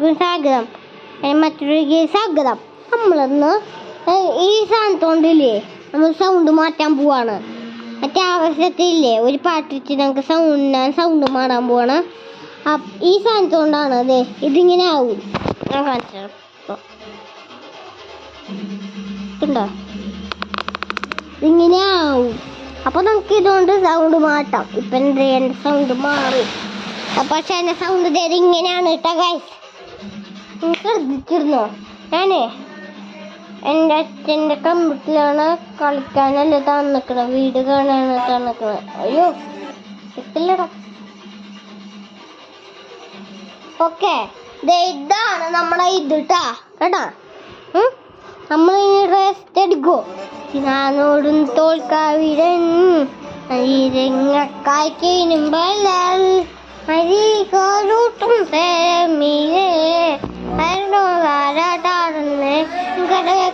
സ്വാഗതം. മറ്റൊരു സ്വാഗതം. നമ്മളൊന്ന് ഈ സാധനത്തോണ്ടില്ലേ നമ്മൾ സൗണ്ട് മാറ്റാൻ പോവാണ്. മറ്റേ ആവശ്യത്തില്ലേ ഒരു പാട്ടിച്ച് നമുക്ക് സൗണ്ട് മാറാൻ പോവാണ്. ഈ സാധനത്തോണ്ടാണ് അതെ ഇതിങ്ങനെ ആവും. ഞാൻ കാണിച്ചു ഉണ്ടോ, ഇതിങ്ങനെ ആവും. അപ്പൊ നമുക്ക് ഇതുകൊണ്ട് സൗണ്ട് മാറ്റാം. ഇപ്പൊ എൻ്റെ സൗണ്ട് മാറി. പക്ഷെ എൻ്റെ സൗണ്ട് ഇങ്ങനെയാണ് കേട്ടോ ഗൈസ്. ശ്രദ്ധിച്ചിരുന്നോ? ഞാനേ എൻ്റെ അച്ഛൻ്റെ കമ്പ്യൂട്ടറിലാണ് കളിക്കാനല്ല തന്നിക്കണ, വീട് കാണാനാണ് തന്നിക്കണ. അയ്യോ കിട്ടില്ലടാ. ഓക്കെ, ഇതാണ് നമ്മളെ ഇട്ടാ കേട്ടാ. നമ്മൾ റെസ്റ്റ് എടുക്കോ. ഞാനോടും തോൽക്കാവിരൻ കായ്ക്കും ബലാൽ അരികോലൂട്ടും തേമീരേ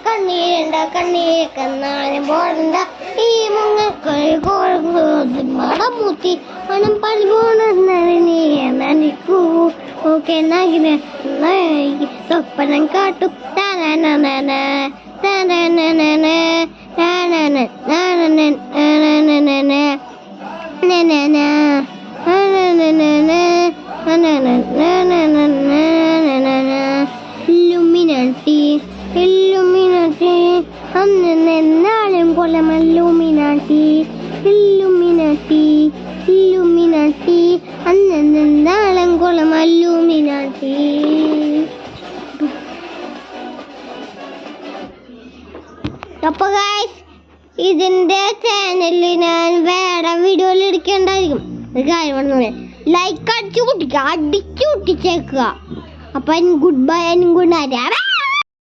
കണ്ണീരണ്ട കണ്ണീരെ കന്നാലും പോടണ്ട ഈ മുങ്ങൂത്തി മണം പൽപോണീ നനിക്കൂ. ഓക്കെ സ്വപ്നം കാട്ടും എന്നാലും കൊല്ലം ഇല്ലുമിനാട്ടി ഇല്ലുമിനാട്ടി ഇല്ലുമിനാട്ടി അന്നെന്താളും കൊല്ലം ഇല്ലുമിനാട്ടി. അപ്പൊ ഗൈസ് ഇതിന്റെ ചാനലിൽ ഞാൻ വേറെ വീഡിയോയിൽ എടുക്കേണ്ടായിരിക്കും. ഒരു കാര്യം പറഞ്ഞു, ലൈക്ക് അടിച്ചു പൊട്ടിച്ചേക്കുക. അപ്പൊ good bye and good night.